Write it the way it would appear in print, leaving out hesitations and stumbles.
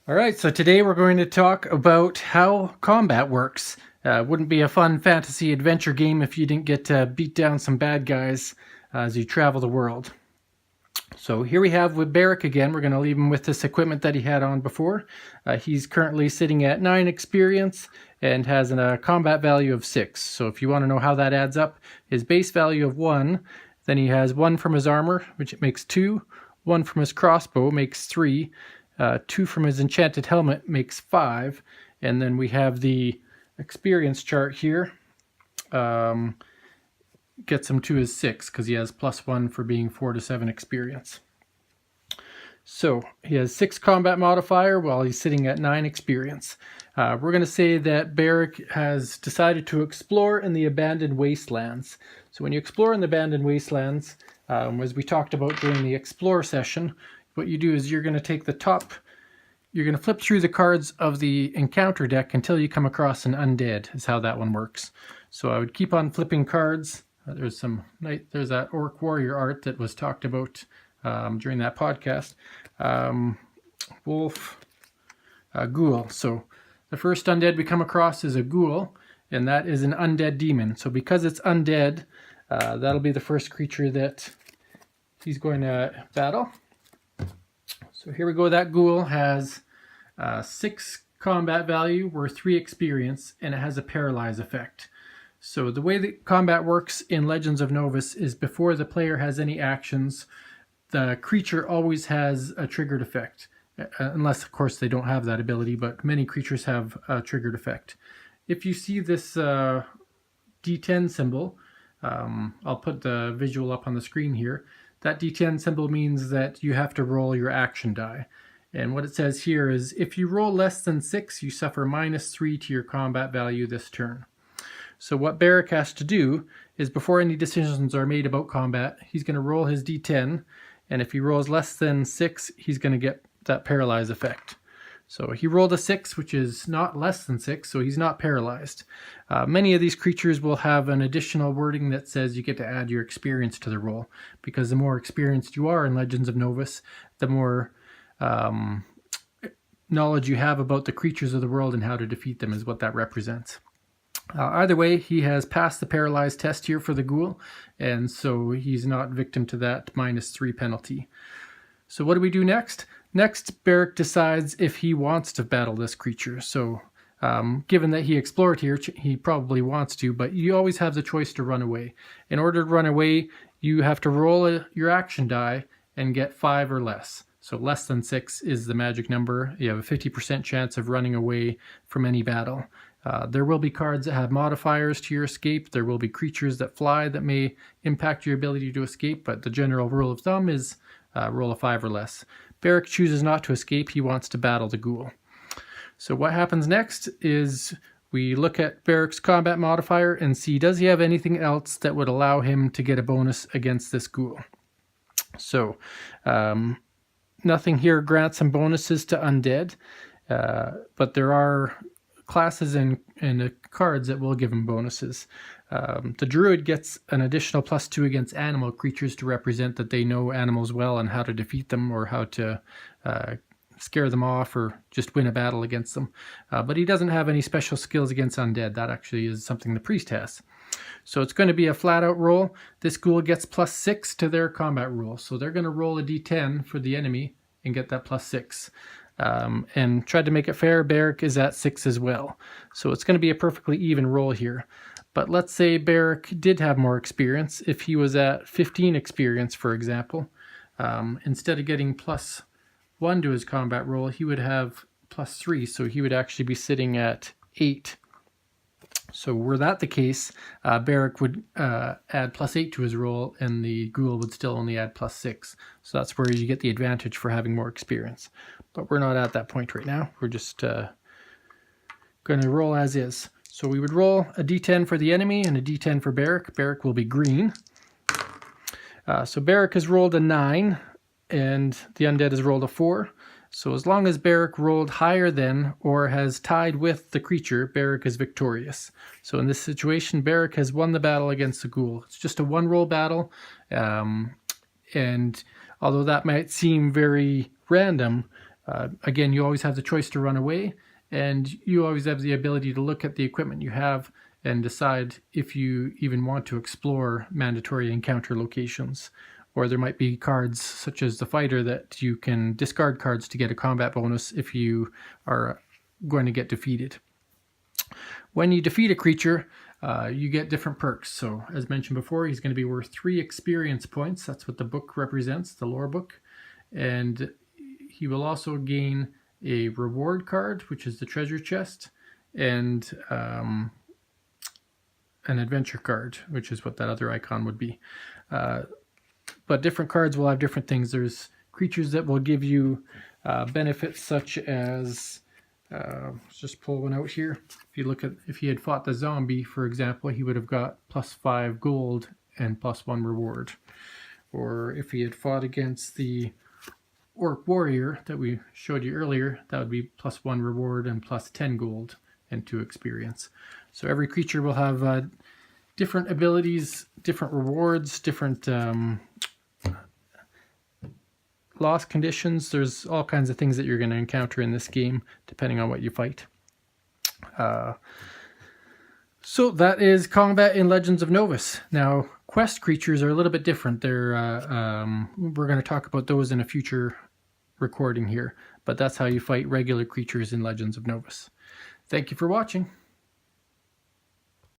All right, so today we're going to talk about how combat works. Wouldn't be a fun fantasy adventure game if you didn't get to beat down some bad guys as you travel the world. So here we have with Barrick again. We're going to leave him with this equipment that he had on before. He's currently sitting at 9 experience and has a combat value of 6. So if you want to know how that adds up, his base value of 1, then he has 1 from his armor, which makes 2, 1 from his crossbow makes 3, 2 from his enchanted helmet makes 5, and then we have the experience chart here. Gets him to his 6 because he has +1 for being 4 to 7 experience. So he has 6 combat modifier while he's sitting at 9 experience. We're going to say that Barrick has decided to explore in the abandoned wastelands. So when you explore in the abandoned wastelands, as we talked about during the explore session, what you do is you're going to take the top, you're going to flip through the cards of the encounter deck until you come across an undead, is how that one works. So I would keep on flipping cards. There's that Orc Warrior art that was talked about during that podcast. Wolf, Ghoul. So the first undead we come across is a Ghoul, and that is an undead demon. So because it's undead, that'll be the first creature that he's going to battle. So here we go. That Ghoul has 6 combat value, worth 3 experience, and it has a paralyze effect. So the way that combat works in Legends of Novus is before the player has any actions, the creature always has a triggered effect. Unless, of course, they don't have that ability, but many creatures have a triggered effect. If you see this D10 symbol, I'll put the visual up on the screen here. That D10 symbol means that you have to roll your action die. And what it says here is if you roll less than 6, you suffer -3 to your combat value this turn. So what Barrick has to do is before any decisions are made about combat, he's going to roll his D10, and if he rolls less than 6, he's going to get that paralyze effect. So he rolled a 6, which is not less than 6, so he's not paralyzed. Many of these creatures will have an additional wording that says you get to add your experience to the roll, because the more experienced you are in Legends of Novus, the more knowledge you have about the creatures of the world and how to defeat them is what that represents. Either way, he has passed the paralyzed test here for the Ghoul, and so he's not victim to that -3 penalty. So what do we do next? Next, Barrick decides if he wants to battle this creature. So given that he explored here, he probably wants to, but you always have the choice to run away. In order to run away, you have to roll your action die and get 5 or less. So less than 6 is the magic number. You have a 50% chance of running away from any battle. There will be cards that have modifiers to your escape. There will be creatures that fly that may impact your ability to escape, but the general rule of thumb is roll a 5 or less. Barrick chooses not to escape. He wants to battle the Ghoul. So what happens next is we look at Barrick's combat modifier and see does he have anything else that would allow him to get a bonus against this Ghoul. So nothing here grants some bonuses to undead, but there are classes and cards that will give him bonuses. The Druid gets an additional +2 against animal creatures to represent that they know animals well and how to defeat them or how to scare them off or just win a battle against them. But he doesn't have any special skills against undead. That actually is something the priest has. So it's going to be a flat-out roll. This Ghoul gets +6 to their combat roll. So they're going to roll a D10 for the enemy and get that +6. And tried to make it fair, Barrick is at 6 as well. So it's going to be a perfectly even roll here. But let's say Barrick did have more experience. If he was at 15 experience, for example, instead of getting +1 to his combat roll, he would have +3. So he would actually be sitting at 8. So were that the case, Barrick would add +8 to his roll, and the Ghoul would still only add +6. So that's where you get the advantage for having more experience. But we're not at that point right now. We're just going to roll as is. So we would roll a D10 for the enemy and a D10 for Barrick. Barrick will be green. So Barrick has rolled a 9, and the undead has rolled a 4. So as long as Barrick rolled higher than or has tied with the creature, Barrick is victorious. So in this situation, Barrick has won the battle against the Ghoul. It's just a 1-roll battle, and although that might seem very random, Again, you always have the choice to run away, and you always have the ability to look at the equipment you have and decide if you even want to explore mandatory encounter locations. Or there might be cards such as the fighter that you can discard cards to get a combat bonus if you are going to get defeated. When you defeat a creature, you get different perks. So as mentioned before, he's going to be worth 3 experience points. That's what the book represents, the lore book. And he will also gain a reward card, which is the treasure chest, and an adventure card, which is what that other icon would be. But different cards will have different things. There's creatures that will give you benefits such as, let's just pull one out here. If you look at, if he had fought the zombie, for example, he would have got +5 gold and +1 reward. Or if he had fought against the Orc Warrior that we showed you earlier, that would be +1 reward and +10 gold and 2 experience. So every creature will have different abilities, different rewards, different loss conditions. There's all kinds of things that you're going to encounter in this game depending on what you fight. So that is combat in Legends of Novus. Now, quest creatures are a little bit different. They're we're going to talk about those in a future recording here, but that's how you fight regular creatures in Legends of Novus. Thank you for watching.